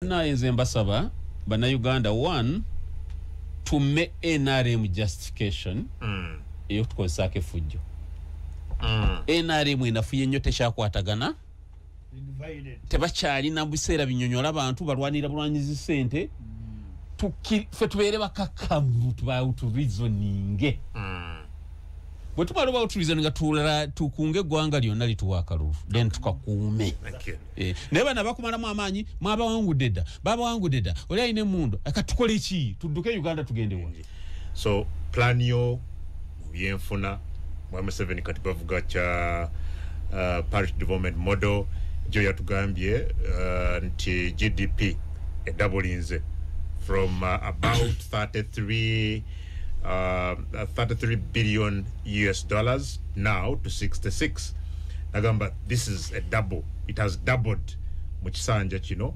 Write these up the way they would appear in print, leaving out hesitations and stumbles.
Na enze mbasaba bana Uganda one to me NRM justification eyo tukozake fujjo NRM inafuye nyote shakwatagana tebachali na biseera binyonyola abantu balwanira bulwanyizi sente fe tubeere bakakamu tuba reasoning bwe tumala ba reasoning tulala tukunge gwanga lyonna lituwakalu then tukakuume neba nabakumala mu amanyi mwaba wangu deda baba wangu deda oli ayine mundu akatukole iki tudduke Uganda tugende wangi. So plan yo byenfuna mwa 7 kati bavuga cha parish development model jo yatugambye nti GDP double from about 33 billion US dollars now to 66. Nagamba, this is a double. It has doubled mukisanja kino.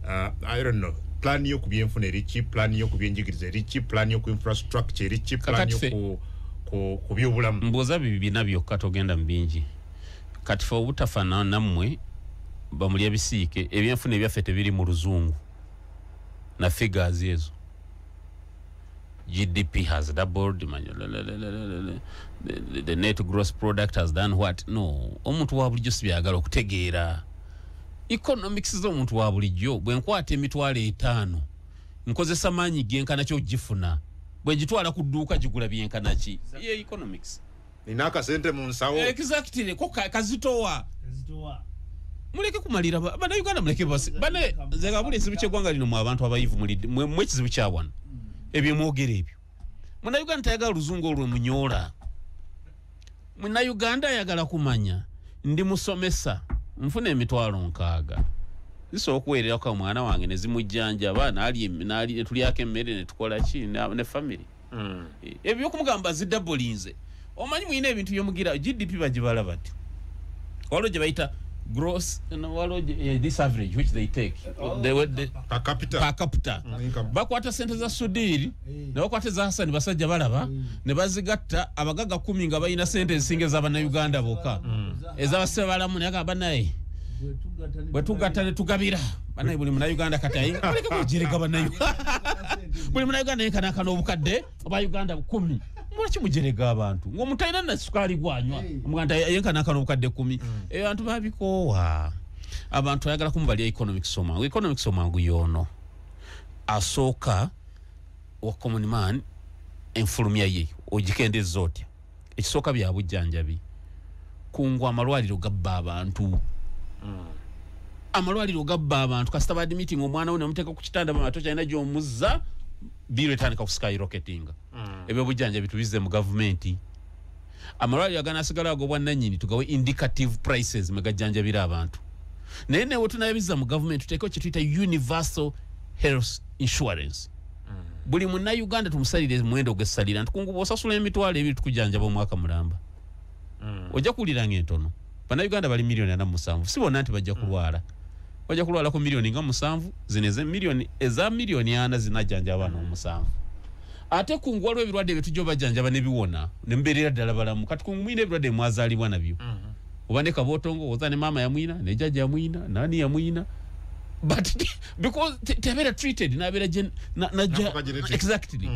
I don't know. Plan yo kubyenfune richi, plan yo kubyenjigirize richi, plan yo ku infrastructure richi, plan yo ku byobulamu. Mboza bibi nabyo katogenda mbinji. Kati fo butafana namwe bamuli abisiike ebyenfune byafete biri mu ruzungu. Na figures ezo. GDP has doubled, the net gross product has done what? No. Omuntu wa bulijjo sibyagala okutegeera. Economics zo omuntu wa bulijjo bwe nkwata emitwalo 5 nkozesa maanyi genkana kyo gifuna. Bwe njitwala ku dduuka gigula byenkana ki? Ye economics. Ninaka sente mu nsawo. Exactly. Ko kazitowa. Muleke kumalira bana Uganda muleke basi. Bane zega buli sibiche gwanga lino mu abantu abayivu mwe kizibu kyawana. Ebyo mwogere ebyo. Muna Uganda yagala luzungu olwo munyola. Muna Uganda yagala kumanya ndi musomesa nfuna emitwalo 6. Ziso okuwerera kwa mwana wange ne zimujjanja bana ali tuli yake mmere ne tukola ki ne family. Ebyo kumugamba zidabbolinze. Omanyi mwine ebintu byomugira GDP bagibala bati. Walo je bayita gross this average which they take per capita bakwata sente za Sudiri ne bakwata za Hassan basajja balaba ne bazigatta abagaga 10 nga bayina sente nsinge za bana Uganda boka ezabase balamu ne agamba naye bwe tugatta ne tugabira bana buli muna Uganda katayi baleke kujireka bana buli muna Uganda yenkana kana obukadde oba Uganda 10 mwaki mujerega abantu ngo mutayina na sukali gwanywa omuganda yenkana kana obukadde 10 abantu babikowa abantu ayagala kumbali economics somangu yono asoka wa common man enfulumya ye ojikende zote ekisoka bya bujjanjabi kungwa amalwaliro gabba abantu amalwaliro gabba abantu kasita bad meeting omwana we namuteka ku kitanda bamatocha ina jo muzza biro etandika ku skyrocketing ebyo bujjanjabi tubize mu government amalwaliro agana sigala agobwa nanyini tugawe indicative prices megajjanjabira abantu nene wotu nayabiza mu government tuteko kituyita universal health insurance buli munna Uganda tumusalire mwendo ogesalira ntukungu bosasula emitwalo ebiri tukujanjaba omwaka mulamba ojja kulira ngentono bana Uganda bali milioni 47 sibona nti bajja kulwala bajja kulwala ko milioni nga 7 zineze milioni eza milioni 4 zinajjanjaba no 7 ate kungwalo ebirwadde betujo bajjanjaba ne biwona ne mberera ddala balamu kati kungumine ebirwadde mwazalibwa nabyo ubane kabotongo ozane mama ya mwina ne jaja ya mwina nani ya mwina but because they were treated na bera exactly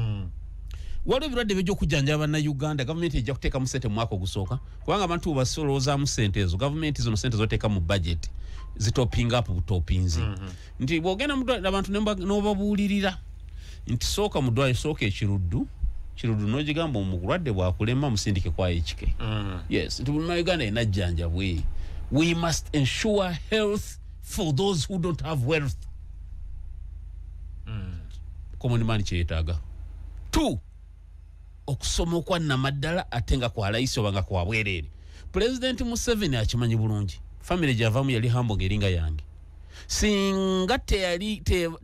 wale birwadde bejo kujanjaba na Uganda government ejja kuteka mu sente mwako gusooka kubanga abantu basoloza mu sente ezo government izo sente zoteka mu budget zitopinga up butopinzi nti bogena mu abantu n'obabulirira nti soka mu dwaye soka ekiruddu nojigamba omugulwadde bwakulema musindike kwa HK yes nti mu Uganda enajjanja bwe we must ensure health for those who don't have wealth common man kyetaga 2 okusoma kwa namaddala atenga kwa rais obanga kwa bwerere president Museveni akimanyi bulungi family javamu yali hambo ngeringa yange singa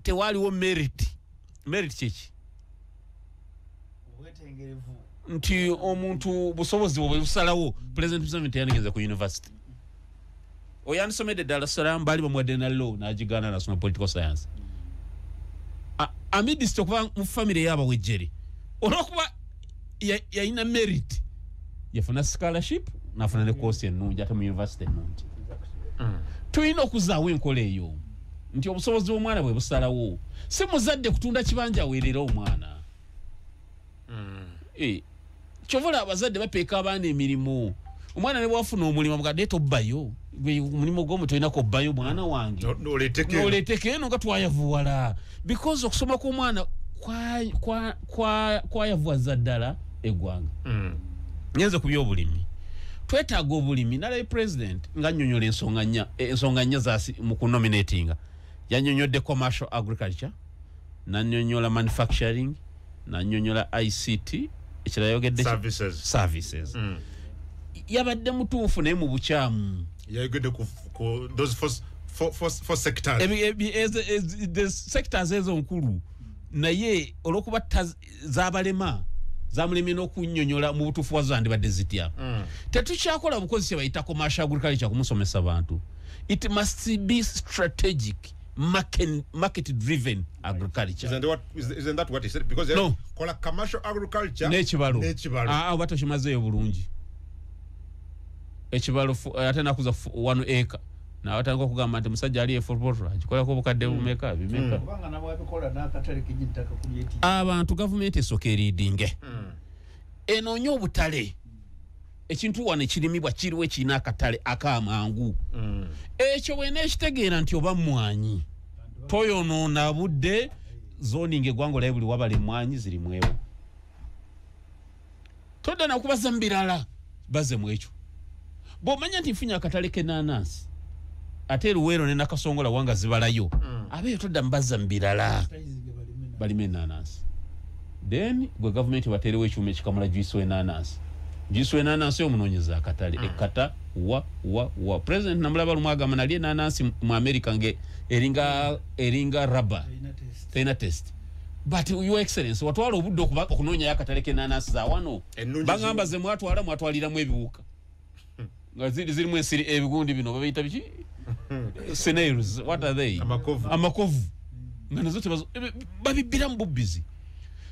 tewaliwo merit chichi nti omuntu busobozi bwe busalawo president Museveni yanigeza ku university oyanisomede Dar es Salaam bali bamwadde na law najigana national political science amidist okuba mu family yaba wejeri olwokuba yaina merit yafuna scholarship nafuna ne course ennungi ate mu university ennungi tulina okuzaawo enkola eyo nti obusobozi bw'omwana bwe busalawo si muzadde kutunda kibanja aweerera omwana kyovula abazadde bapeeka abaana emirimu omwana ne bwafuna omulimu mugadde tobbayo omulimu gw'omu tolinako obbayo mwana wange noleeteko eno nga twayavuwala because okusoma kw'omwana kwayavuwaza ddala eggwanga ngenze ku by'obulimi twetaaga obulimi nalaye president nga annyonnyola ensonga nnya mu kunominatinga yannyonnyodde commercial agriculture nannyonnyola manufacturing nannyonnyola ICT ekirala yogedde services yabadde mutuufu naye mu bukyamu yayogedde ku those for sectors the sectors ezo nkulu naye olw'okuba z'abalema zamulemye n'okunnyonnyola mu butuufu wazo andibadde zitya tetukyakola bukozi kye bayita commercial agriculture kumusomesa bantu it must be strategic market driven agriculture isn't that what he said because no kola commercial agriculture n'ekibalo batokimazeeyo bulungi ekibalo ate nakuza 1 acre nawatandika okugamba nti musajja ali efopoto akikolako obukadde bumeka bimeka abantu gavumenti esooka eriidinge enoonye obutale ekintu wano ekirimibwa kiriwo ekirina akatale ak'amangu ekyo bwena ekitegeera nti oba mmwanyi toyonoona budde zoninga eggwanga olaye buli wabala emmwanyi zirimwewo todda nakubaza mu birala baze mu ekyo bw'omanya nti nfunye akatale k'ennaanansi ate Luweero ne Nakasongola wanga zibalayo abeeyo todda mbaza mu birala balime ennaanansi then gwe gavumenti bateerewo ekyuma ekikamula juice w'ennaanansi omunoonyeza akatale ekkata wa president namulaba lumu agamba nali ennaanansi mu America nge eringa rubber terina test but your excellency watwala obudde okunoonyayo akatale k'ennaanansi za wano bagamba ze mwatwaliramu ebiwuka nga zirimu ebigundi bino babiyita biki snails what are they amakovu nga nazo babibbiramu bubbizi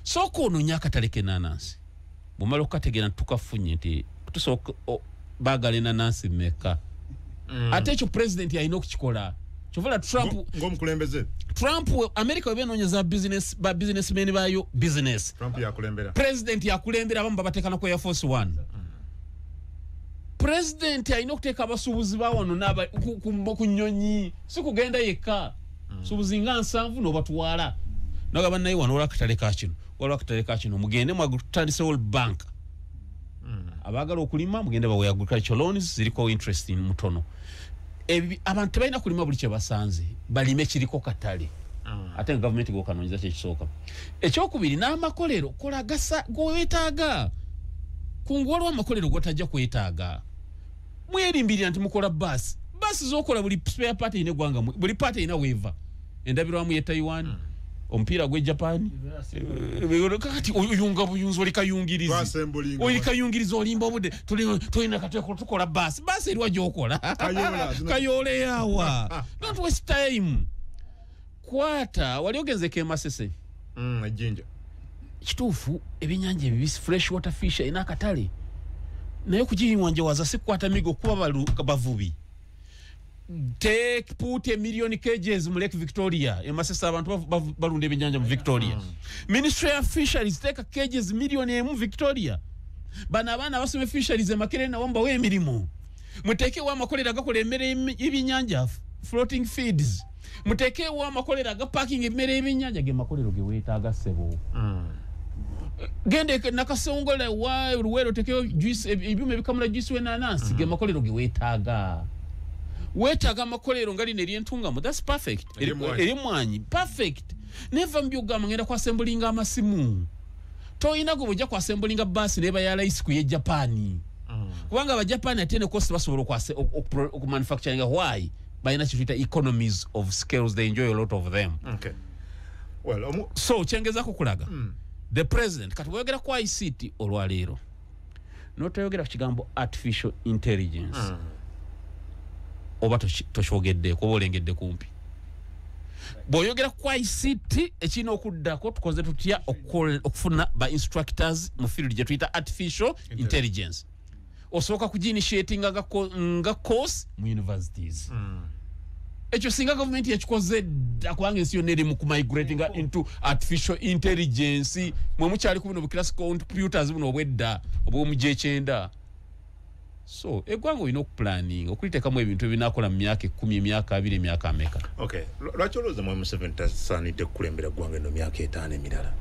sooka onoonya akatale k'ennaanansi bw'omala okukategeera tukafunye nti tusooka baagala ennaanansi mmeka ate ekyo president alina okukikola kyovula ng'omukulembeze Trump America webenoonyeza ba businessmen baayo business president yakulembera abamu babateekana ku Air Force One president alina okuteeka abasuubuzi bawano ku nnyonyi si kugenda yekka suubuzi nga 7 n'obatwala nagamba naye wano waliwo akatale ka kino mugende mwatandise World Bank abaagala okulima mugende bawe agricultural loans ziriko interest mutono abantu tebalina kulima buli kye basanze balime kiriko katale ate gavumenti gokanoonyeza kyekisooka ekyokubiri n'amakolero kola gasa goweetaaga kungu waliwo amakolero gotajja kwetaaga mwerimbirira nti mukola basi z'okola buli spare part ine gwanga buli part ina weeva endabirwamu ye Taiwan omupiira gwe Japan kati oyunga buyunzi olikayungirizi olimba obudde tulina kateko tukola basi eriwa gyokola kayole yawa don't waste time kwata wali ogenzeko emasese ejjinja kituufu ebyenyanja ebibisi fresh water fish ina akatale naye kugiyiwanjawaza si kukwata migo kuba bavubi put a million kgs mu Lake Victoria emasesa abantu balunda ebyenyanja mu Victoria Ministry of Fisheries take kgs million mu Victoria bana abaana basome fisheries emakerena wamba we emirimu muteeke wa makolera gakola emmere y'ebyenyanja floating feeds muteeke wa makolera ga parking emmere y'ebyenyanja ge makolero ge weetaaga ssebo gende Nakasongola wa Luweero tekeo juice ebyuma ebikamula juice w'ennaanansi ge makolero ge weetaaga makolero ngali neryentungamu that's perfect erimwanyi perfect never mbyogamba ngenda ku assemblinga amasimu toyina gwe bujja ku assemblinga basi neba ya rice ku ye Japan kubanga aba Japan atene cost basobola ku manufacturing why bayina kituyita economies of scales they enjoy a lot of them okay well so kyengeza kukulaga the president kati wayogera ku ICT olwaleero notoyogera ku kigambo artificial intelligence oba tokyogedde kuba olengedde kumpi bw'oyogera ku ICT ekirina okuddako tukoze tutya okufuna ba instructors mu field gye tuyita artificial intelligence osooka kuginitiatinga nga course mu universities ekyo singa government yakikoze kubanga ensi yonna eri mu migrating into artificial intelligence mwe mukyali ku bino classic computers buno obwedda obw'omugy'ekyenda so eggwanga olina okuplanning okuliteekamu ebintu ebinaakola mu myaka 10 emyaka 2 emyaka ameka okay lwaki olowooza mu Museveni tasaanidde kukulembera eggwanga eno myaka 5 emirala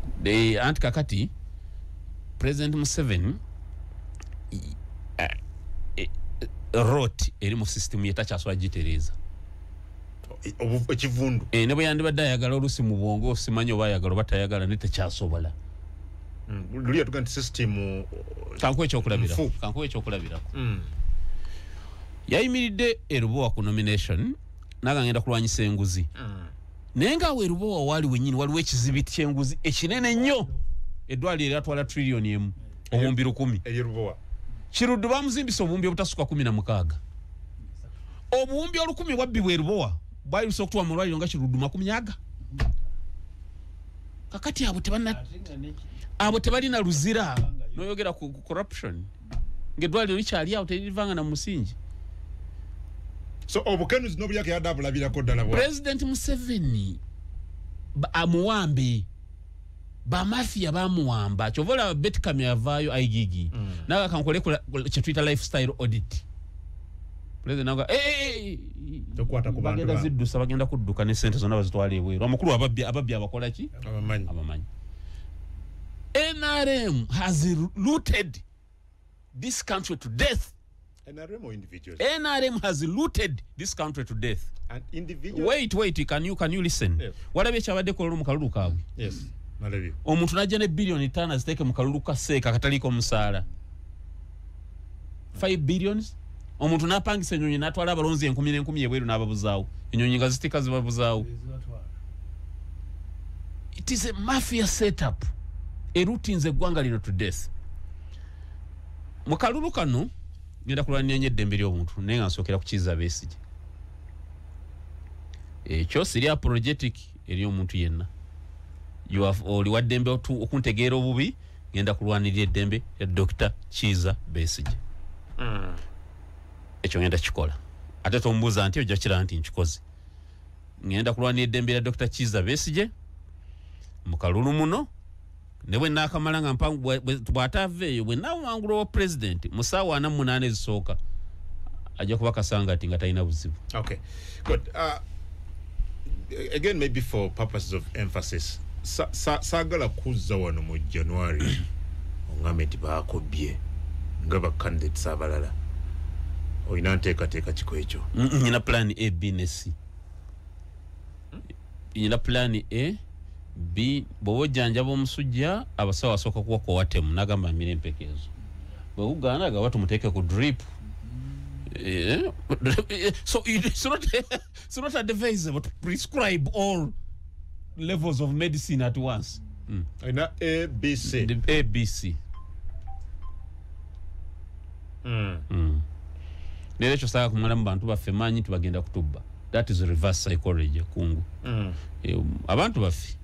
anti kakati President Museveni rot eri mu system ye takyasobola gitereeza ekivundu ne bwe yandibadde ayagala oluusi mu bwongo simanyi oba ayagala oba tayagala ne tekyasobola luli yatuga nti system kankuwa ekyokulabirako yayimiridde erubowa ku nomination naga ngenda kulwanyisa enguzi naye ngaawo erubowa waali wennyini waliwo ekizibiti ky'enguzi ekinene nnyo eddwaliro eryatwala trillioni emu obuwumbi 10 erubowa kiruddu bamuzimbisa obuwumbi obutasuka 16 obuwumbi 10 bwabbibwa erubowa bwayirusa okutuwa mu lwaliro nga kiruddu 10 kakati abo tebalina luzira noyogera ku corruption ng'eddwaliro likyali awo teririvanga na musingi so obukenuzi n'obuyaka yadde abulabirako ddala President Museveni amuwambe bamafiya bamuwamba kyova olaba Betcam yavaayo aigigi naga kankole kye tuyita lifestyle audit President naga tokwata ku bantu bagenda ziddusa bagenda kudduka ne sente zonna bazitwala ebweru amakulu ababbi abakola ki abamanyi NRM has looted this country to death. NRM or individuals? NRM has looted this country to death. And individuals? Wait, can you listen? Yes. Walabe kyabadde kololo mu kalulu kaabwe. Yes. Nalabye. Omuntu najja ne billion 5 aziteeke mu kalulu ka seeka kataliko musaala. 5 billions. Omuntu n'apangisa ennyonyi n'atwala abalonzi 10,000 ebweru n'ababuzaawo. Ennyonyi nga zitika zibabuzaawo. It is a mafia setup. Erutinze eggwanga lino to death. Mu kalulu kano ngenda kulwanira nnyo eddembe ly'obuntu naye nga nsookera ku Kizza Besigye. Ekyo siri apologetic eri omuntu yenna. Oli wa ddembe okuntegeera obubi ngenda kulwanirira eddembe ya Dr. Kizza Besigye. Ekyo ngenda kikola. Ate tombuuza nti ojja kira nti nkikoze. Ngenda kulwanirira eddembe ya Dr. Kizza Besigye mu kalulu muno. Ne bwe naakamala nga bw'ataaveeyo bwe naawangula wa president mu ssaawa 48 ezisooka ajja kuba kasanga ati nga talina buzibu. Okay, good. Again, maybe for purposes of emphasis, saagala kuzza wano mu January ongambe nti baakobye nga bacandidates abalala. Olina nteekateeka kiko ekyo? Nyina plan A, B ne C. Nyina plan A, B bobo janjaba omusujja abasawo asooka kuwa ko watemu nagamba mmire empekeezo bwe ugaana ga watu muteeke ku drip so it's not advisable to prescribe all levels of medicine at once. Ina A, B, C. The A, B, C. Lero ekyo saaka kumala mu bantu baffe manyi tubagenda kutubba. That is reverse psychology kungu. Abantu baffe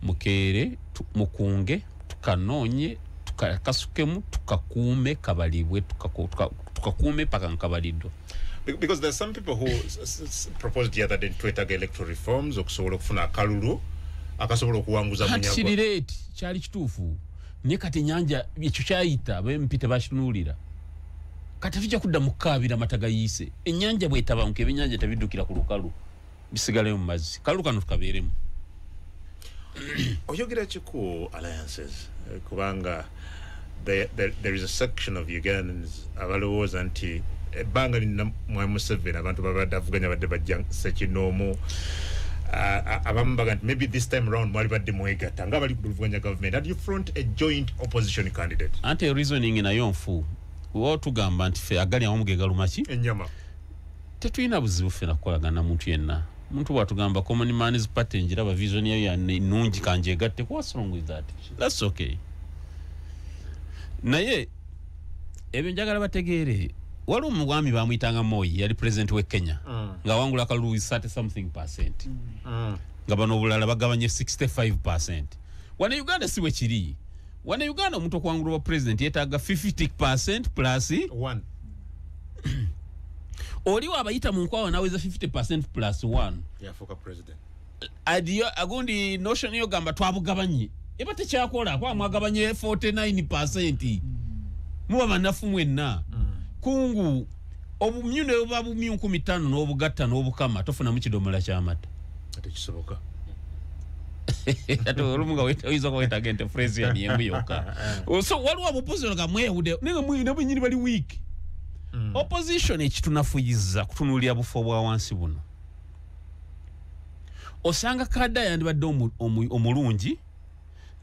mukeere mukunge tukanoonye tukakasukemu tukakuume kabalibwe tukakuume paka nkabaliddwa. Because there's some people who proposed the other day twetaga electoral reforms okusobola okufuna akalulu akasobola okuwanguza munyagwa. Kireti kyali kituufu naye kati ennyanja ekyo kyayita bempi tebakitunuulira kati tujja kudda mu kkaabira mataga yiise ennyanja bw'etabanguka ebyennyanja tebiddukira ku lukalu bisigaleyo mu mazzi kalu kano tukabeeremu. Oyogera kiku alliances kubanga there is a section of Ugandans abalowooza nti ebbanga lina Mwami Museveni abantu babadde avuganya badde bajja Ssekinoomu abamu baga nti maybe this time around mwali badde mwegatta nga bali kuluvuganya government and you front a joint opposition candidate. Ante reasoning nayo nfu wo tugamba nti ffe agali awamu ge galuma ki ennyama tetulina buzibu ffe nakukolagana muntu yenna. Muntu bwatugamba common man's party njiraba vision yayo ya nungi kanje gatte what's wrong with that? That's okay. Naye ebyo njagala bategeere waliwo omwami bamuyitanga Moi yali president we Kenya nga wangula kalulu 30% nga bano obulala bagabanye 65%. Wane Uganda siwe kiri. Wane Uganda omuntu okwangulwa president yeetaaga 50% plus 1. oliwo abayita mu nkwawa naweza 50% plus 1 yafuuka president adiyo agundi notion yo gamba twabugabanye eba tekyakola kwa mwagabanye 49% muba banafu mwenna kungu obumyu ne babumyu 15 n'obugatta n'obukama tofuna mu kidomola ky'amata tekisoboka ato rumunga wita ko gente phrase ya yengu yoka so waliwo opposition ga mwewude ninga mwine bunyini bali weak opposition ekitunafuyiza kutunulya bufo bwa wansi buno osanga kada yandi badde omulungi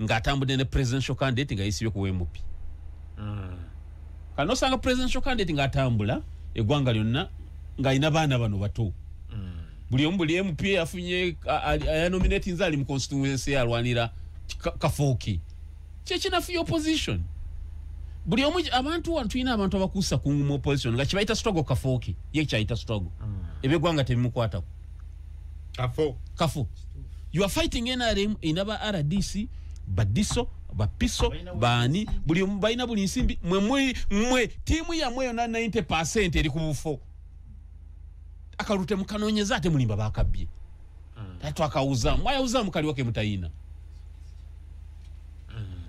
ngatambude ne presidential candidate nga yisibye ku MP kano osanga presidential candidate ngatambula egwanga lyonna nga ina baana bano bato buli MP afunye nominate nzali mu constituency alwanira kafoki kyekinafu opposition buli abantu wantwina abantu abakusa ku mu opposition nga kibaita struggle kafoki ye kyaita struggle ebegwanga tebimukwata kafo you are fighting NRM inaba RDC badiso bapiso bani buli baina buli nsimbi mwe timu ya mwe na 90% eri ku bufo akalute mukanonyeza ate mulimba bakabye tatu akauza mwayauza mukali wake mutayina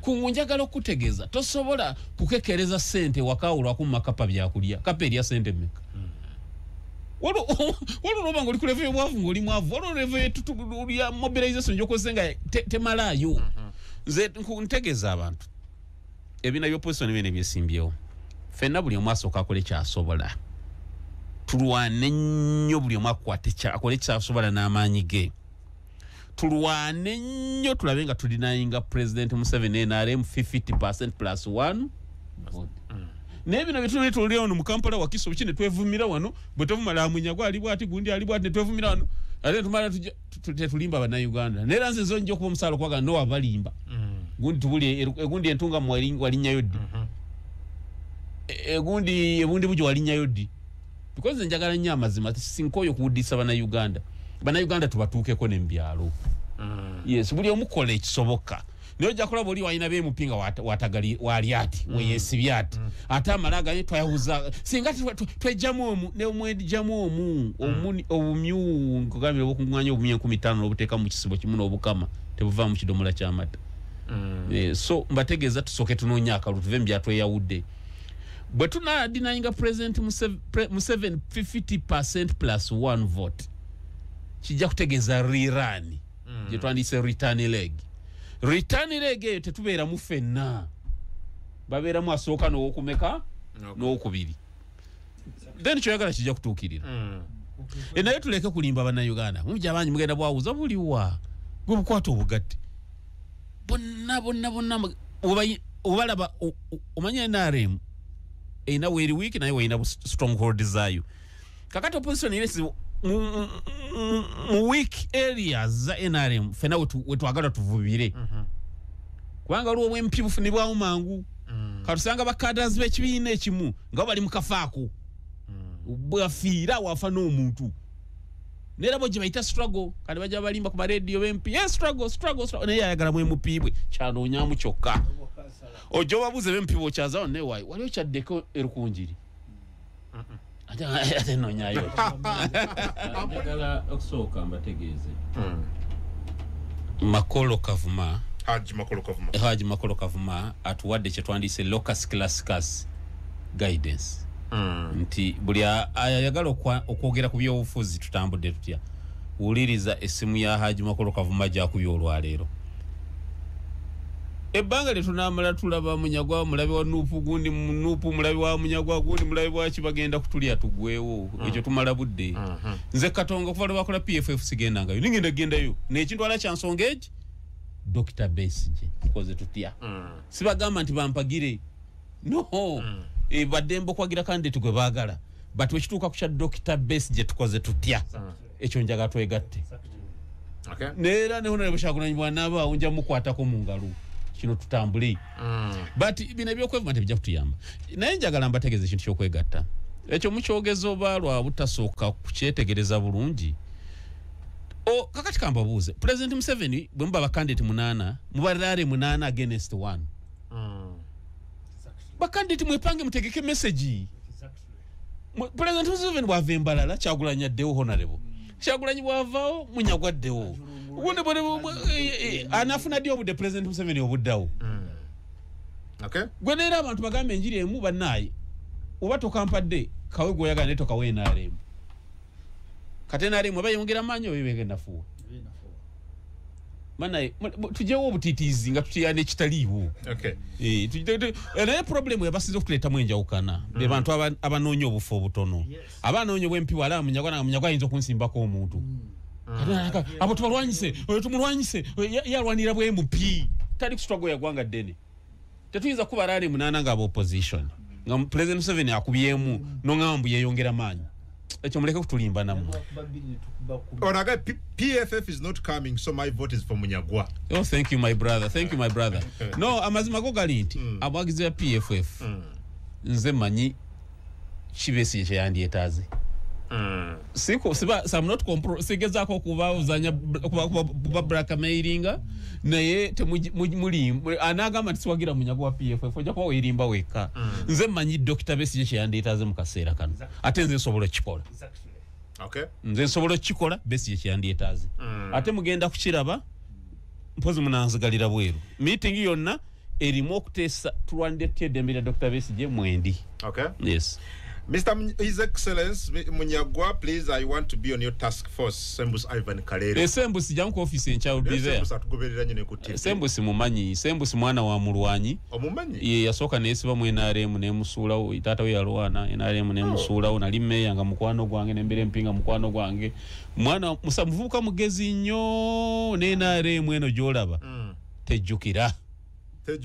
kungunjagala okutegeza tosobola kukekereza sente wakawulwa ku makapa byakulya kaperi ya sente meka wolo roba ngoli kuleve bwavu ngoli mwavu wolo leve tutuli ya mobilization njoko senga temalayo nze ntegeza abantu ebina opposition bene byesimbyewo fenna buli omwaso kakole kyasobola tulwane nnyo buli omwakwate akole kyasobola n'amaanyi ge tulwane nnyo tulabe nga tulinayinga president Museveni NRM 50% plus 1 nebino bituli tulire ono mu Kampala wakiso bukine twevumira wano bwe tovumala amunyagwa ali bwati gundi ali bwati twevumira wano ate tumala tulimba bana Uganda nera nze zonjo kuba musalo kwaga ndo abalimba gundi tubuli egundi entunga mwalinga walinya yodi egundi bujo walinya yodi because njagala nnyo amazima sinkoyo kuudisa bana Uganda tubatuukeko nembyalo yes buli omukola ekisoboka niyo jakola boli waina be mupinga watagali wali ati weyesibya ati ata amalaga ye twayahuza singa twejamu omu ne omwendi jamu omu omuni obumyu ngogambye okunganya obumyu 15 obuteka mu kisibo kimu n'obukama tebuva mu kidomola ky'amata so mbategeza tusoke tunonya akalutuve mbyatwe yawudde bwe tuna denying president Museveni 50% plus 1 vote kijja kutegeza rerun je twandise return leg tetubeera mu fenna babeera mu asooka n'okumeka n'okubiri then kyoyagala kijja kutuukirira naye tuleke kulimba bana Uganda mujja abangi mugenda bwawuza buliwa gwe bukwata obugatte bonna obalaba omanya NRM ina weri week naye waina stronghold zayo kakati opposition ile mu weak areas za NRM fena wetwagala tuvubire kwanga luwo MP bufunibwa umangu katusanga bakadras bekibiina ekimu nga bali mukafaako bwafira wafa n'omuntu nera boje baita struggle kali baja balimba ku radio MP yes struggle naye yayagala mu MP bwe kyanonyamu kyokka ojo babuze MP bo kyazawo ne wali okyaddeko erukunjiri ate nonyayo agala okusoka mbategeeze Haji Makolo Kavuma atuwadde kyetwandise locus classicus guidance nti buli ayagala okwogera ku byobufuzi tutambudde tutya wuliriza essimu ya Haji Makolo Kavuma gyakubya olwaleero ebbanga lyetunamala tulaba munyagwa mulabe wa nupu gundi nupu mulabe wa munyagwa gundi mulabe wa kibagenda kutulya tugwewo ekyo tumala budde nze Katonga kuva lwakola PFF sigenda ngayo ningendayo n'ekintu ala kyansonga eki Dr. Besigye koze tutya sibagamba nti bampagire no badembo kwagira candidate gwe bagala but wekituuka ku kya Dr. Besigye tukoze tutya ekyo njaga twegatte neera ne honorable Kyagulanyi naba unja mukwatako mu ngalo kino tutambule but bino ebyokwevuma tebijja kutuyamba naye njagala mbategeeza ekintu kyokwegatta ekyo mukyogezo balwa butasooka kukyetegereza bulungi kakati kambabuuze President Museveni bwe muba bakandidate 8 mubalare 8 against 1 bakandidate mwepange mutegeke message President Museveni bwava embalala Kyagulanyi addewo honorable Kyagulanyi bwavaawo Munyagwa addewo anafuna ddi obudde President Museveni obuddawo okay gwe neera abantu bagambe enjiri emu bannaye oba tokampadde kawe gwoyagala ne tokawe NRM kate NRM oba yongera maanyi oyo begenda fuwa Mana tujewo obutitizi nga tutiyane ekitaliiwo okay naye problemu yabasize okuleetamu enjawukana be bantu abanoonya obufu obutono abanoonya obwempi wala Munyagwa ayinza okunsimbako omuntu abo tumulwanyise yalwanira bwe MP tali kusitwago yagwanga ddene tetuyinza kuba rali munana nga opposition nga President Museveni akubyemu nongamba yeyongera maanyi ekyo muleke kutulimba namwe Onaga PFF is not coming so my vote is for Munyagwa. Oh thank you my brother no amazima go gali nti abwagize PFF nze manyi kibesi ekye yandietaze siko siba some not sigeza ko kuba uzanya kuba blackmailinga naye temuli anagamba tisiwagira Munyagwa PFF oja kwa wirimba weka nze manyi Dr. Besigye ekye yandietaze mu kaseera kano ate nze nsobola kikola okay nze nsobola kikola Besigye ekye yandietaze ate mugenda kukiraba mpozi munanzigalira bweru meeting yonna erimu okuteesa tulwanidde eddembe lya Dr. Besigye mwendi okay yes His Excellence Munyagwa, please, I want to be on your task force. Sembus Ivan Kalere. Sembus jam ko office encha will be there. Sembus mumanyi, Sembus mwana wa mulwanyi. Omumanyi? Ye yasoka nesiba mu NRM ne musula itata we yalwana NRM ne musula na limeya nga mukwano gwange nembere mpinga mukwano gwange. Mwana musamuvuka mugezi nnyo ne NRM eno jolaba. Tejjukira.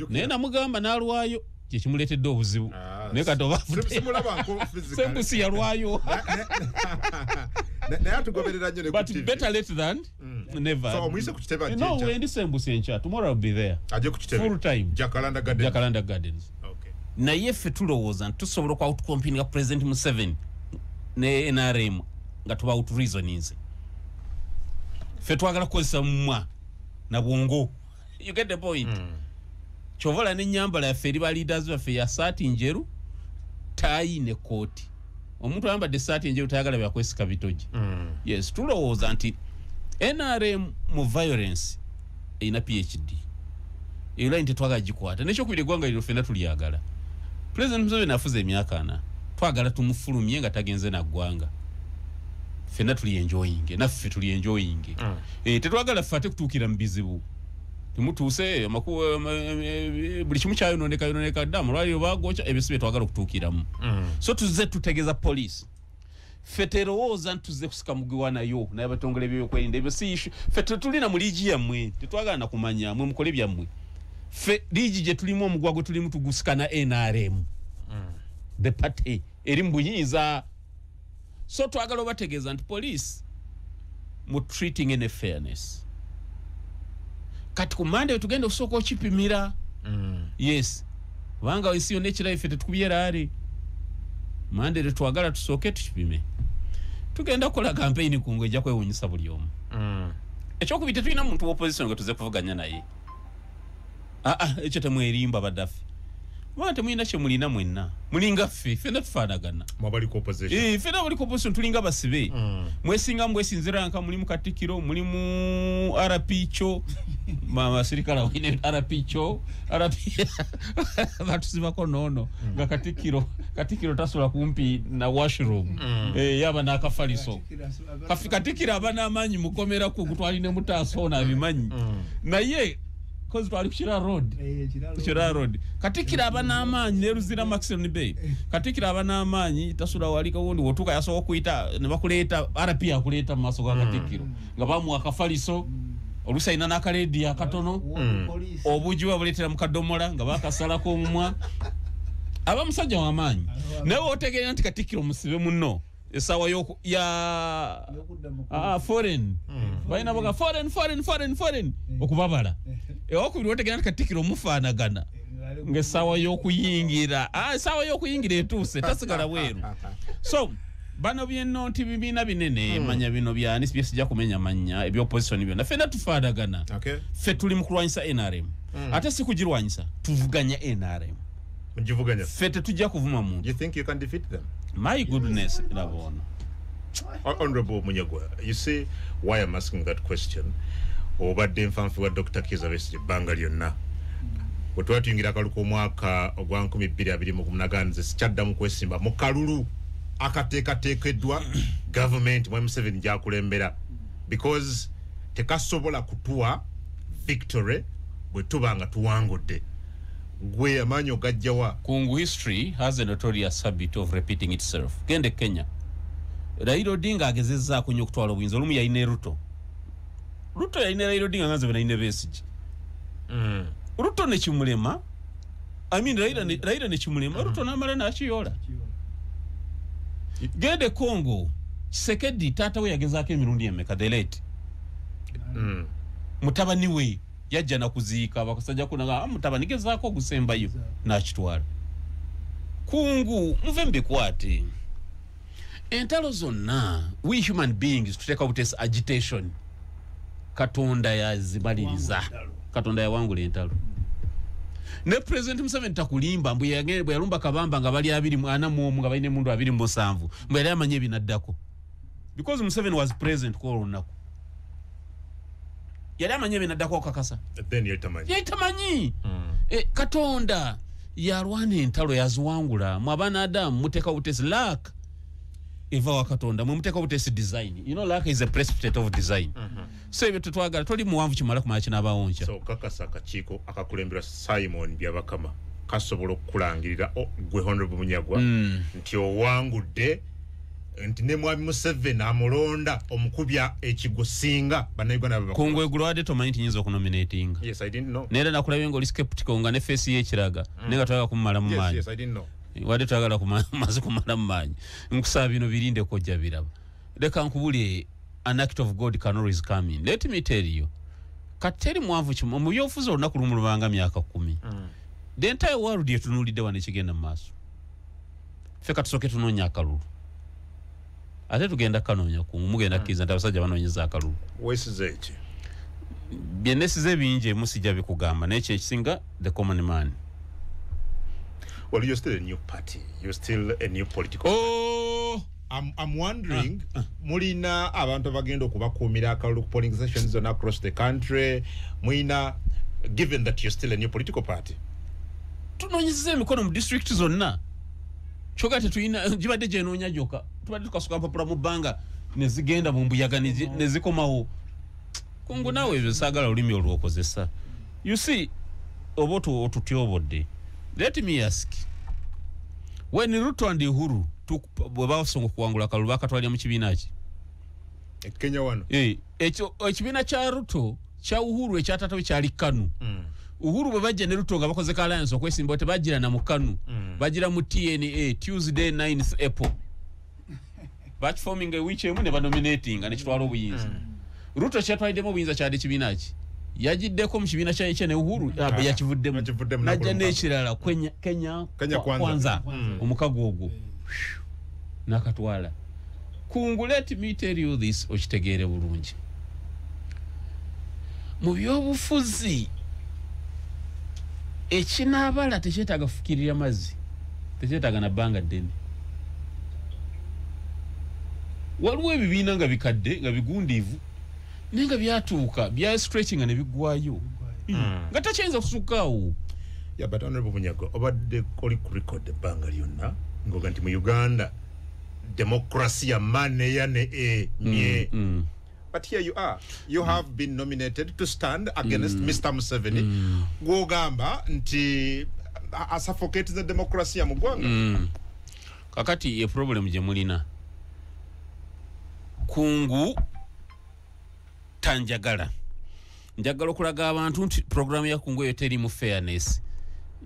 Nena mugamba nalwayo. Kimuletedde obuzibu ne katoba simulaba nko physical sembusi yalwayo naye tugoberera nnyo ne but better late than never so omuyise ku kiteba no wendi sembusi encha tomorrow will be there aje ku kiteba full time Jacaranda Gardens okay naye ffe tulowooza tusobola kwa out company nga President Museveni ne NRM nga tuba out reasonings ffe twagala kukozesa mumwa na bwongo you get the point chovola n'ennyambala yaffe eri ba leaders baffe ya saati njeru tayi ne kooti omuntu ayambadde saati enjeru tayagala byakwesika bitogi yes tulowooza nti NRM mu violence erina PhD era nti twagala gikwata nekyokubiri eggwanga lino ffenna tulyagala President Museveni afuze emyaka 4 twagala tumufulumye nga tagenze na ggwanga ffenna tuli enjoying naffe tuli enjoying tetwagala ffe ate kutuukira mu bizibu timutuse makuwa buli kimu kyayononeka ddamu lwaliro bagocha ebisibe twagala okutuukiramu so tuze tutegeza police feterowooza ntuze kusika mugwa nayo naye batongole byokwerinda ebyo si issue fete tulina mu ligi yammwe tetwagala na kumanya mwe mukole byammwe fe ligi gye tulimu omugwa gwe tulimu tugusika na NRM the party eri mbuyinza so twagala obategeeza nti police mu treating in fairness kati kumande tugenda kusoko chipimira yes wanga wisiyo nature life tetukubira ari mande twagala tusoke tuchipime tugenda kola campaign kungweja kwewunyisa buli omu ekyo kubite tulina muntu opposition nga tuze kuvuganya naye ekyo temwerimba badafi wante mwina kye mulina mwenna mulinga ffe tufaanagana mwabali ku opposition ffe bali ku opposition tulinga basibe mwesinga mwesinzira nka mulimu Katikiro mulimu RPcho mama sirikala wine RPcho batusibako nono nga Katikiro tasula kumpi na washroom yaba nakafaliso Katikiro abana amanyi mukomera ku gutwaline mutaso na bimanyi naye cause twali kuchira road Katikiro abana amanyi ne Ruzira Maximum Bay Katikiro abana amanyi tasula walika wondi wotuka yaso okuita ne bakuleta RP akuleta maso ga Katikiro nga bamu akafaliso olusaina nakaledi akatono obujiwa buletera mukadomola nga bakasalako omumwa abamusajja wamanyi nawe otegeera nti Katikiro musibe munno esawa ya foreign baina boga foreign okubabala okubiri otegeera nti Katikiro mufaanagana ngesawa y'okuyingira esawa y'okuyingira etuuse tasigala bweru so bano byeno nti bibiina binene manya bino byani sijja kumenya manya ebyo opposition byonna ffenna tufaanagana ffe tuli mu kulwanyisa NRM ate si kugirwanyisa tuvuganya NRM mugivuganya ffe tetujja kuvuma muntu you think you can defeat them My goodness, Lavon. Honorable Munyagwa, you see why I'm asking that question. Obadde nfanfu wa Dr. Kizza Besigye ebbanga lyonna. Bwe twatuyingira akaluko omwaka ogwa 2020 nze sikyaddamu kwesimba mu kalulu akateekateekeddwa government Mwami Museveni gy'akulembera, because tekasobola kutuwa victory bwe tuba nga tuwangudde. Gwe amaanyi ogajjawa. Kungu history has a notorious habit of repeating itself. Gende Kenya. Raila Odinga agezezzaako nnyo okutwala obuyinza. Olumu yalina Ruto. Ruto yalina Raila Odinga nga nze bwe nalina Besigye. Ruto ne kimulema. Raila ne kimulema. Ruto n'amala n'akiyoola. Gende Congo. Tshisekedi taata we yagezaako emirundi emeka the late. Mutabani we yajja na kuziika bakasajja kunaga mutabani gezaako gusembayo n'akitwala. Kungu muve mbikwate. Entalo zonna, we human beings tuteka butesi agitation. Katonda yazibaliriza. Katonda yawangula entalo. Ne President Museveni takulimba mbu bwe yalumba Kabamba nga bali 24 nga balina mundu 27 mbu yali amanye binaddako. Because Museveni was present ko olunaku. Yali amanye binaddako kakasa. Then yatamanyi. Katonda yalwana entalo yaziwangula. Mu abaana Adamu muteka butesi luck. Eva wa Katonda muteka butesi design. You know, luck is a precipitate of design. So ebyo tutwagala toli muwanvu kimala kumala kinabawoncha. So kakasa akakiiko akakulembera Simon Byabakama kasobola okulangirira gwe Honorable Munyagwa nti owangudde nti ne Mwami Museveni amulonda omukubya ekigo singa bannayuganda baba Kungu egulwade tomanyi nti okunominatinga. Yes, I didn't know. Nera nakulabye ngo skeptical nga ne face ye kiraga nenga twaga kumala mu manyi. Yes, I didn't know. Wade twagala kumaze kumala mu manyi. Nkusaba bino birinde kojja biraba. Leka nkubulye an act of God can always come in. Let me tell you. Kateri mwanvu kimu mu byofuzo olunaku lumu lubanga myaka 10. The entire world yetunulidde wane kigenda mu maaso. Feka tusoke tunoonya akalulu. Ate tugenda kanoonya ku mugenda kiza ntabasajja banoonyeza akalulu. Wesize eki. Byenesize bingi musijja bikugamba n'ekyo ekisinga the common man. Well, you're still a new party. You're still a new political party. I'm wondering, mulina abantu bagenda okubakuumira akalulu ku polling stations across the country. Mulina, given that you're still a new political party. Tunoonyezeza emikono mu district zonna. Choka tetuyina jibadde gye noonya joka. Tubadde tukasuka mpapula mu bbanga ne zigenda mu mbuyaga ne zikomawo. Kungu naawe ebyo saagala olulimi olwokozesa. You see, oboto otutyobodde. Let me ask. When Ruto and Uhuru bwe basonga kuwangula kalulu bakatwalira mu kibiina ki? Kenya wano. Ekyo ekibiina kya Ruto kya Uhuru ekyatatawe kyali KANU. Uhuru bwe bajja ne Ruto nga bakoze alliance okwesimba tebagira na mu KANU. Bagira mu TNA Tuesday 9th April. Batch forming a which emu ne banominating ne kitwala obuyinza. Ruto kyatwalidemu obuyinza kyali kibiina ki? Yajiddeko mu kibiina kya ne Uhuru yakivuddemu. Najja n'ekirala Kenya kwanza omukago ogwo. Nakatwala. Kungu, let me tell you this okitegeere bulungi. Mu byobufuzi ekinaabala tekyetaaga fukirira mazzi. Tekyetaaga na bbanga ddene. Waliwo ebibiina nga bikadde nga bigundiivu nenga byatuuka bya stretching ne bigwayo. Nga takyayinza kusukaawo. Yeah, but Honorable Munyagwa, obadde oli ku record ebbanga lyonna ngoga nti mu Uganda democracy ya mane ya ne nye. But here you are. You have been nominated to stand against Mr. Museveni. Gwogamba nti suffocate the democracy ya mugwanga. Kakati ye problem gye mulina. Kungu tanjagala. Njagala okulaga abantu nti program ya Kungu eyo teri mu fairness.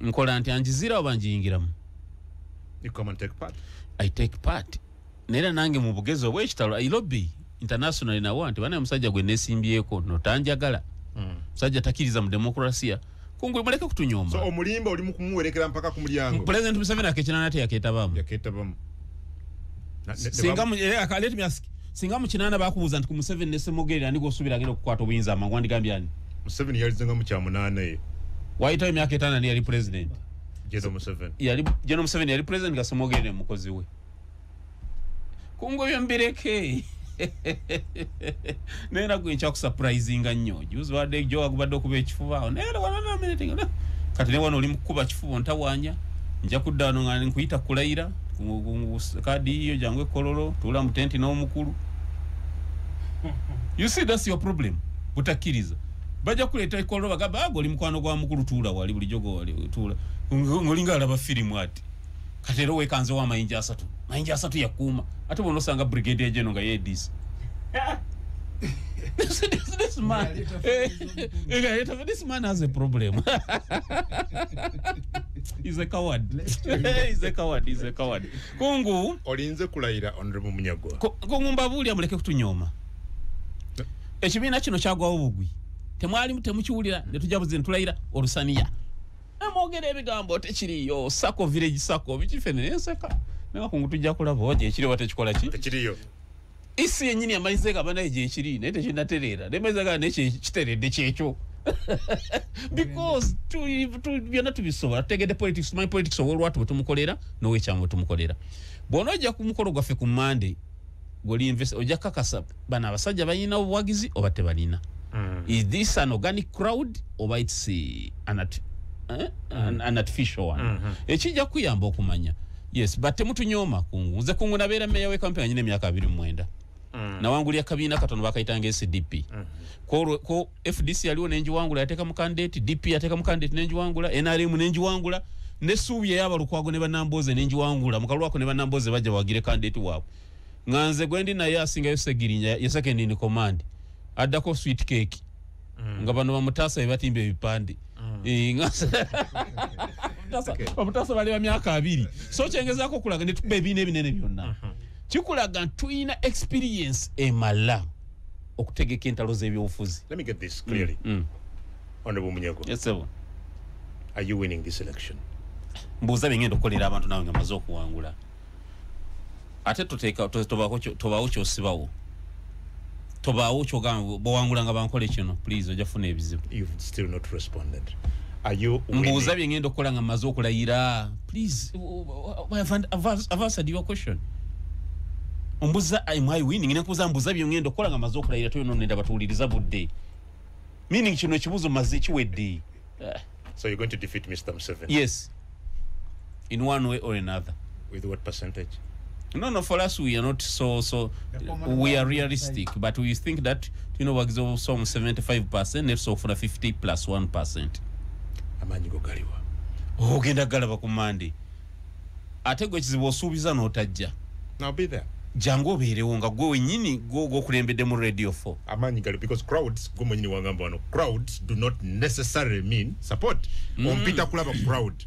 Nkola nti anjizira oba njiyingiramu. You come and take part. I take part. Nera nange mu bugezo obw'ekitalo I lobby international nawo nti bana musajja gwe nesimbyeko no tanjagala. Musajja takiriza mu demokrasia. Kungu muleke kutunyomba. So omulimba oli mu kumuwerekera mpaka ku mulyango. President Museveni akechana nate yaketabamu. Yaketabamu. Singa mu let me ask. Singa mu kinana bakubuza nti ku Museveni ne Semogeri andi gosubira agenda okukwata obuyinza amangu andigambye ani? Museveni yalizenga mu kya 8 Waita emyaka 5 yali president. General Museveni. General Museveni yali president ga Semogeri mukozi we. kungo byambireke nera gwencha ku surprising nnyo juzi wadde jo agubadde okuba ekifuba nera wana minute ngana kati ne wano oli mukuba kifuba ntawanya nja kuddano ngani nkuyita kulayira kadi hiyo jangwe kololo tula mutenti na omukulu. You see, that's your problem. Butakiriza baja kuleta ikolo bagaba agoli mukwano gwa mukulu tula wali buli jogo wali tula ngolinga alaba film ati katero wekanze wa mayinja asatu yakuma ate bono sanga brigadier general nga yedis this man this man has a problem. He's a coward. He's a coward. Kungu olinze kulayira honorable Munyago kungu mbabuli amuleke kutunyoma ekibina kino kyagwawo bugwi temwali temukiwulira ne tujabuze ntulayira olusaniya amogere ebigambo tekiriyo sako village sako bikifene nseka nga kungu tujja kulaba oje ekiri wate kikola ki tekiriyo isi yenyini amalizega abana eje ekiri ne tekinaterera nemezega neche kiteredde kyekyo because byonna tubisobola tegede politics my politics olwatu tumukolera nowe kyangu tumukolera bono ojja kumukolo gwaffe ku Monday goli invest ojja kakasa bana abasajja bayina obuwagizi oba tebalina. Is this an organic crowd or it's an artificial one? Ekijja kuyamba okumanya. Yes, but temutunyoma kungu nze kungu nabeera meya we campaign nyine emyaka 29 na wangulya kabina katono bakayitanga SDP ko FDC aliwo nenji wangula yateka mu candidate DP yateka mu candidate nenji wangula NRM nenji wangula ne suubye yaba lukwago ne banamboze nenji wangula mukalwako ne banamboze bajja wagire candidate waabwe nganze gwendi na yasinga yosegirinya ya second in command adako sweet cake nga bano bamutasa ebatimbe ebipande nganze bamutasa bali ba myaka 2 so kyengezako kulaga ne tubbe ebine ebinene byonna chikulaga tuina experience emala okutegeka entalo z'ebyobufuzi. Let me get this clearly. Honorable Munyago. Yes sir. Are you winning this election? Mbuza bingendo kolera abantu nawe nga mazo okuwangula ate tuteeka tobawo kyosibawo tobawo kyogambo bowangula nga bankole kino please ojafuna ebizibu. You've still not responded. Are you mbuza bingendo kola nga mazo okulayira please I've answered your question. Mbuza am I winning nekuza mbuza byongendo kola nga mazo okulayira toyono nenda batuuliriza budde meaning kino ekibuzo maze kiwedde. So you're going to defeat Mr. Museveni? Yes, in one way or another. With what percentage? No, for us we are not so we are realistic, but we think that wagizo some 75% net so for 50 plus 1%. Amanyi go galiwa ogenda galaba ku Monday ate gwe kizibu osuubiza n'otajja. Now be there. Jango beerewo nga gwe wenyini go kulembedde mu radio 4. Amanyi gali because crowds go mwenyini wangamba wano crowds do not necessarily mean support. Ompita kulaba crowd.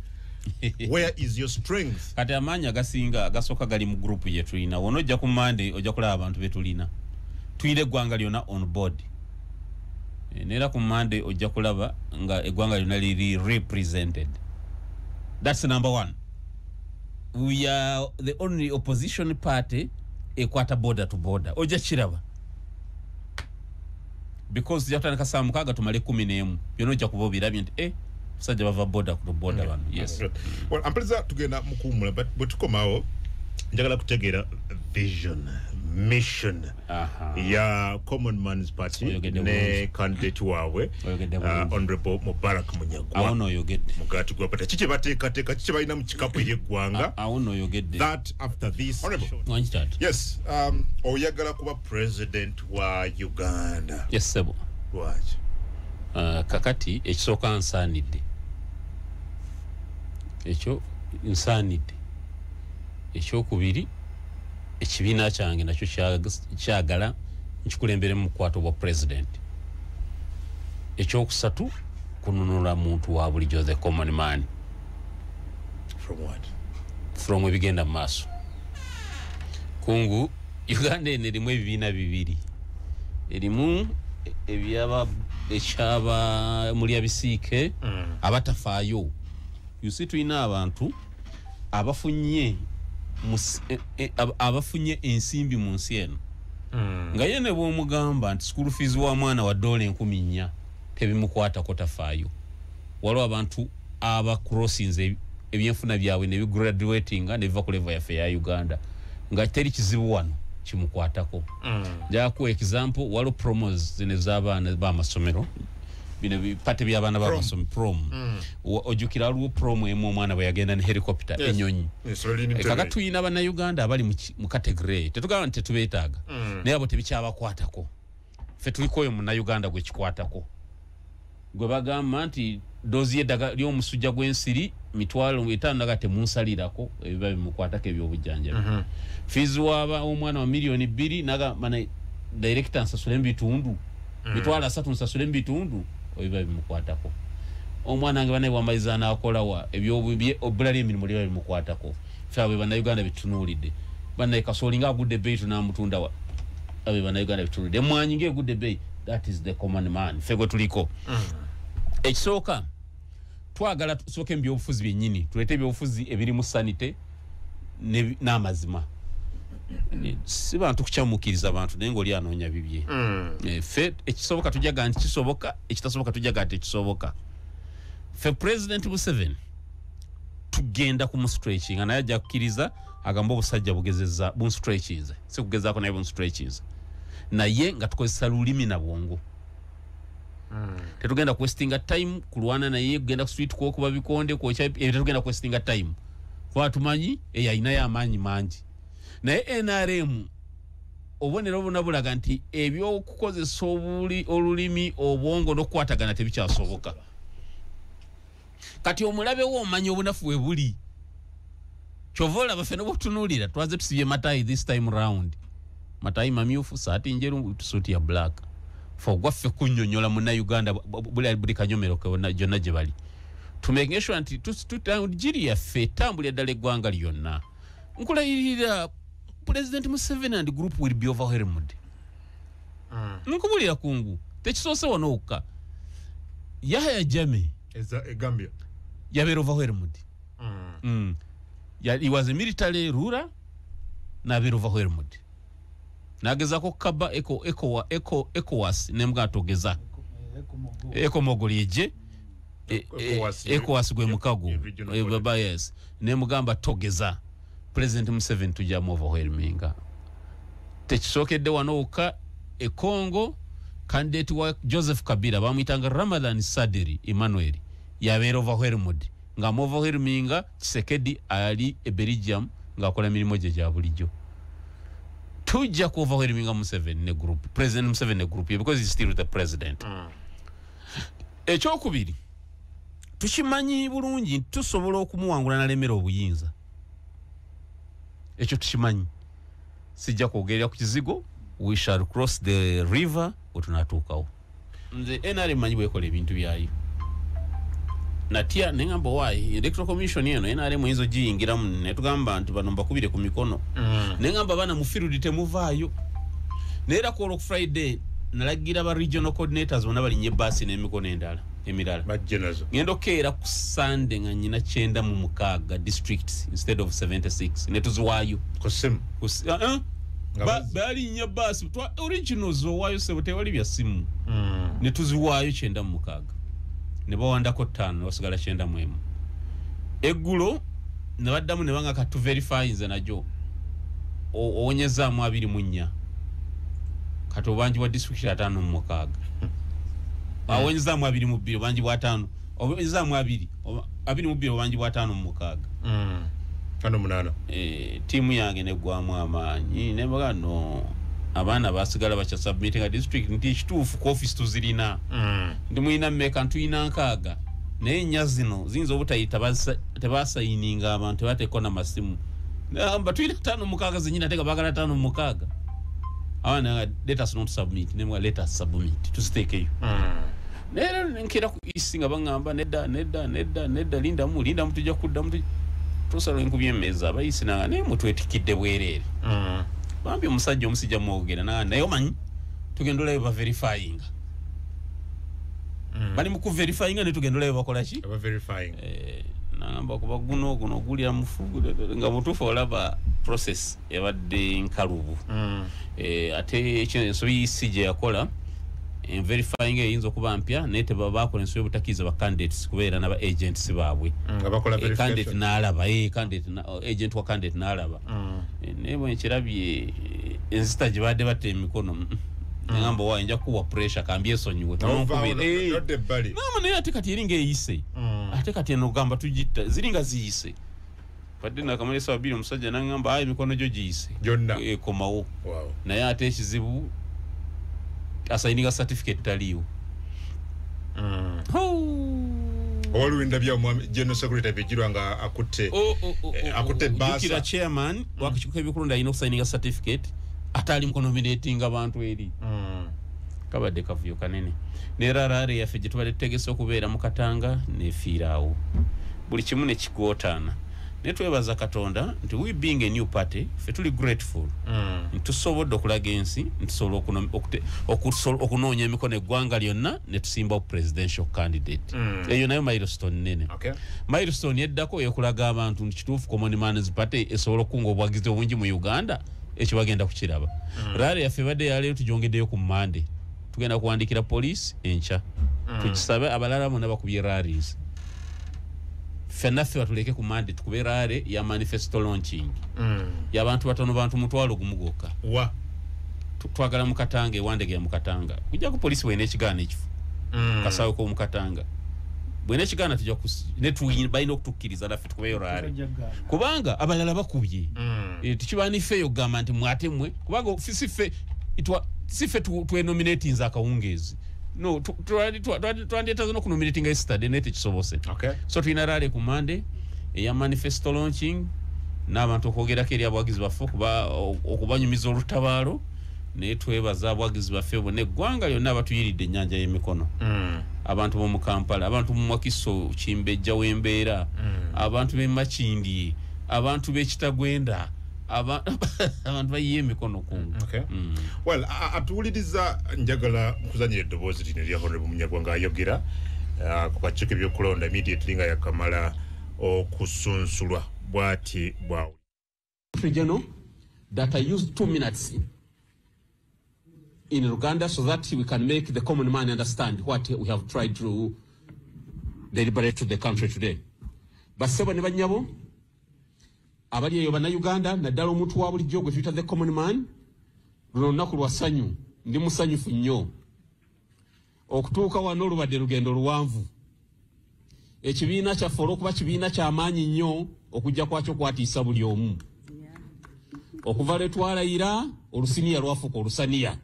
Where is your strength? Kati amanya gasinga gasoka gali mu group yetu ina wonojja ku Monday ojja kulaba abantu betulina tuire gwanga lyona on board nera ku Monday ojja kulaba nga egwanga lyona liri represented. That's number 1. We are the only opposition party ekwata border to border ojja kiraba because yatandika saa mukaga tumale 11 byonojja kuba birabye nti sajja bava border to border one. Yes. Well, ampeza tugenda mukumula but tukomao njagala kutegera vision mission ya Common Man's Party ne candidate wawe Honorable Mubarak Munyagwa. I know you get mugati gwa pata chiche bateka chiche balina mu kikapu ery'eggwanga. I know you get that after this. Honorable. Yes, oyagala kuba president wa Uganda. Yes sebo. Watch. Kakati ekisooka nsaanidde ekyo nsaanidde ekyokubiri ekibiina kyange nakyo kyagala nkikulembere mu kwata obwa president ekyokusatu kununula muntu wa bulijjo the common man. From what? From ebigenda mu maaso kungu Uganda erimu ebibiina bibiri erimu ebyaba ekyaba muli abisiike abatafaayo. You see tulina abantu abafunye abafunye ensimbi mu nsi eno nga yene bw'omugamba nti school fees wa mwana wa $4,000 tebimukwatako tafaayo. Waliwo abantu aba crossings ebyenfuna byabwe ne bigraduating ne biva ku level yaffe ya Uganda nga teri kizibu wano kimukwatako jaku example walo promos zine z'abaana b'amasomero bino bipate by'abaana b'amasomero prom ojukira alwo prom emu omwana bwe yagenda ne helicopter enyonyi kaka tuyina abana Uganda abali mu category tetugaba nti tubeetaaga naye abo tebikyabakwatako ffe tulikoyo mu Uganda gwe kikwatako gwe bagamba nti dozi yedaga ly'omusujja gw'ensiri mitwalo 5 nagate munsalirako ebiba bimukwatako ebyobujjanjabi fees waba omwana wa milioni 2 naga mana director nsasule mbitundu mitwalo 3 nsasule mbitundu ebiba bimukwatako omwana ange banaye wamaiza nakola wa ebyobubye obulali emirimu liba bimukwatako ffe abo bana Uganda bitunulidde banaye kasolinga agudde baitu namutunda wa abo bana Uganda bitunulidde mwanyi nge agudde bay that is the common man ffe gwe tuliko ekisooka twagala tusooke ebyobufuzi byennyini tulete ebyobufuzi ebiri mu sanite n'amazima si bantu kukyamukiriza abantu naye ng'oli anoonya bibye ffe ekisoboka tujaga nti kisoboka ekitasoboka tujaga nti ekisoboka ffe President Museveni tugenda kumustretchinga naye ajja kukkiriza agamba obusajja bugezezza bunstretchize si kugezaako naye bunstretchize naye nga tukozesa lulimi na bwongo tetugenda kwestinga time kulwana naye kugenda kusweet ko kuba bikonde ko kya tetugenda kwestinga time kwa tumanyi eyina y'amaanyi mangi naye NRM obonero obunabulaga nti ebyo okukozesa olulimi obwongo n'okukwatagana tebikyasoboka kati omulabe wo omanyi obunafu we buli chovola bafene botunulira twaze tusibye matayi this time round matayi mamyufu saati njeru tusuti ya black for gwaffe kunnyonnyola mu Uganda buli kanyomero kona jonna gye bali tumegesho nti tutangiri yaffe tambulya ddala eggwanga lyonna nkulayirira President Museveni and group will be overwhelmed nkubulira kungu tekisoose wano okka Yahya Jammeh Gambia yabeera overwhelmed he was a military ruler nabeera overwhelmed nagezako kaba ECOWAS nemga togeza ECOMOGOLIEje ECOWAS gwe mukago baba yes nemugamba togeza President Museveni tujja mu overwhelminga tekisokedde wanoka Congo candidate wa Joseph Kabila bamuyitanga Ramadan Saderi Emmanuel yabeera overwhelmed nga mu overwhelminga Tshisekedi ali Belgium nga akola mirimo gye gya bulijjo tujja ku overwhelminga Museveni ne group President Museveni ne group because he's still the president ekyokubiri tukimanyi bulungi tusobola okumuwangula nalemera obuyinza ekyo tukimanyi sijja kwogerera ku kizigo we shall cross the river otunatuukawo nze NRM manyi bwekola ebintu byayo natia nengamba wayi electoral commission eno NRM enzo giyingiramu ne tugamba nti bano mbakubire ku mikono nengamba bana mu field temuvaayo neera ku Friday nalagira ba regional coordinators bonna balinye basi n'emikono endala emirala bajjenazo ngendo keera ku Sunday nga nyina 9 mu 6 districts instead of 76 ne tuziwaayo kusem bali nya basi originals owayo sebo tewali bya simu ne tuziwaayo 9 mu 6 ne bawandako 5 wasigala 9 mu emu eggulo ne baddamu ne banga ka to verify nze najo owonyeza mu 2 mu 4 kato banji wa district 5 mu 6 awonyeza mu 2 mu 2 banji wa 5 owonyeza mu 2 mu 2 banji wa 5 mu 6 kano munana timu yange ne gwamu amaanyi ne bagano abana basigala bacha submitting a district nti kituufu ku office tuzirina ndi muina mmeka ntuyina nkaaga naye nnya zino ziyinza obutayita tebasayininga abantu bateeko n'amasimu namba tuyina 5 mu 6 zenyina tega bagala 5 mu 6 awana let us not submit nemwa let us submit tuziteekeyo nera nkira ku isinga bangamba nedda linda mu tujja kudda mu tusalo enkubye meza bayisi nanga ne mutwetikidde bwerere bambi omusajja omusijja mwogera naye omanyi tugenda olaba verifying bali mu ku verifying ne tugenda olaba bakola ki aba verifying namba kuba guno gulira mufugu nga mutufu olaba process yabadde nkalubu ate ekyo yisije yakola verifying eyinza okuba mpya naye tebabakola ensobi obutakiza ba candidates kubeera n'aba agents baabwe bakola verification candidate n'alaba candidate agent wa candidate n'alaba naye bwe nkirabye enzita jibade bate emikono ngamba wa nja kuwa pressure kambye sonyiwe nodde bali nama naye ate kati eringa eyise ate kati eno gamba tujitta ziringa ziyise fadde nakamale sawa bili omusajja nangamba emikono gyo giyise gyonna komawo naye ate ekizibu asayiniga certificate taliyo oluwinda bya general secretary bijirwa nga akutte basa kila chairman wakichuka ebikulonda ino signing certificate atali nominating abantu eri kabadde kavuyo kanene nerarare yafe gitubale tegese okubeera mu Katanga ne fiirawo buli kimu ne kigotana netwebaza Katonda nti we being a new party fe tuli grateful ntusobodde okulaga ensi ntusobola okunoonya emikono eggwanga lyonna ne tusimba presidential candidate eyo nayo milestone nene milestone yeddako eyokulaga abantu nti kituufu common man's party esobola okunga obwagizi obungi mu Uganda ekyo bagenda kukiraba rare yaffe badde yaleero tujongeddeyo ku Monday tugenda kuwandikira police encha tukisabe abalala bonna bakubye rallies fenaffe batuleke ku Monday tukube rally ya manifesto launching y'abantu batono bantu mutwalo gumugoka twagala mu Katanga ewandege mu Katanga kujja ku police wene ekigaana ekifu kasawo ko mu Katanga bwene ekigaana tujja ku ne bayina okutukkiriza naffe tukubeyo rally kubanga abalala bakubye tukibani ffe yo gamba nti mwatemwe kubanga sife nominating za kawungezi no twandeta no kunominating yesterday nete kisobose so twina rally ku Monday ya manifesto launching n'abantu okwogera keri abwagizi baffe okubanyumiza olutabaalo ne twebaza abwagizi baffe bonna eggwanga lyonna abatuyiridde ennyanja y'emikono abantu b'omu Kampala abantu mu Mwakiso Kimbejja w'embeera abantu b'e Makindye abantu b'Ekitagwenda abantu bayiye emikono kungu well atuwuliriza njagala kuzanyira eddoboozi lino erya Honorable Munyagwanga ayogera ku kakiiko ebyokulonda immediately nga yakamala okusunsulwa bwati bwawe that I used 2 minutes in Uganda so that we can make the common man understand what we have tried to deliberate to the country today. Basebo ne banyabo abali eyo bana Uganda naddala omuntu wa bulijjo gwe tuyita the common man luno lunaku lwa ssanyu ndi musanyufu nnyo okutuuka wano olubadde lugendo luwanvu ekibiina kyaffe olw'okuba kibiina ky'amaanyi nnyo okujja kwakyo kwatiisa buli omu okuva lwe twalayira olusiniya lwafuuka olusaniya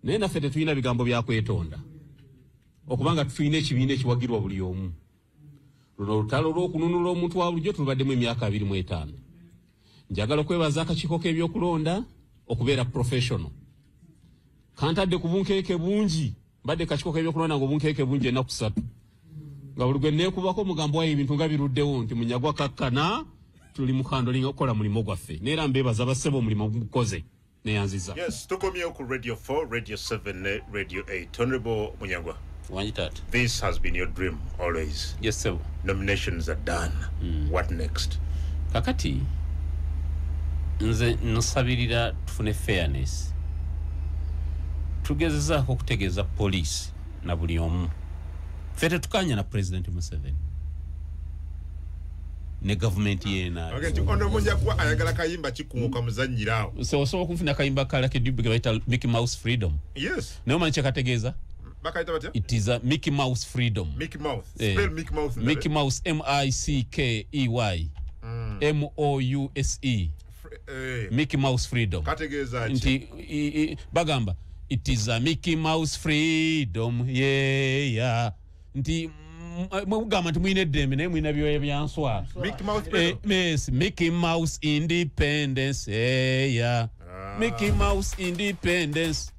naye naffe tetulina bigambo bya kwetonda okubanga tulina ekibiina ekiwagirwa buli omu luno olutalo lw'okununula omuntu wa bulijjo tulubaddemu emyaka 25 njagala okwebaza akakiiko k'ebyokulonda okubeera professional kantadde ku bunkeeke bungi mbadde kakiiko k'ebyokulonda nga obunkeeke bungi ennaku 3 nga buli gwe neekubako omugambo wayo ebintu nga biruddewo nti Munyagwa kakkana tuli mu kandolinga okukola mulimu gwaffe neera mbeebaza bassebo omulimu gukoze neyanziza. Yes, tukomyewo ku Radio 4, Radio 7, Radio 8. Honorable Munyagwa, this has been your dream always. Yes, sir. Nominations are done. What next? Kakati nze nsabirira tufune fairness. Tugezezaako okutegeeza police na buli omu. Fete tukanya na President Museveni. Ne government yena. Okay, ono Munyagwa ayagala kayimba kikunguka muzanyiraawo. So okufuna kayimba kala kedubi baita Mickey Mouse Freedom. Yes. Ne omanyi kyakategeeza? Bakaita batya? It is a Mickey Mouse Freedom. Mickey Mouse. Spell Mickey Mouse. Mickey Mouse M-I-C-K-E-Y. M-O-U-S-E. Mickey Mouse Freedom. Kategeeza ki? Nti bagamba it is a Mickey Mouse Freedom. Yeah. Nti mugamba nti mwine eddembe naye mwina byoya byanswa. Mickey Mouse Freedom. Yes, Mickey Mouse Independence. Yeah. Mickey Mouse Independence.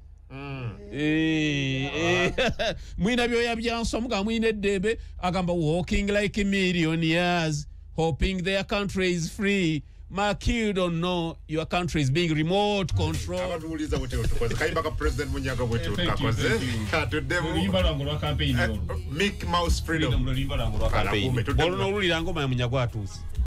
Mwina byoya byanswa mugamba mwine eddembe agamba walking like millionaires hoping their country is free. Mark, you don't know your country is being remote control. Abatuuliza bwe tukoze kayimba ka President Munyagwa bwe tukakoze katudemu limba lwangu lwa campaign Mickey Mouse Freedom limba lwangu lwa campaign. Bolo no lulira ngoma ya Munyagwa atuuse.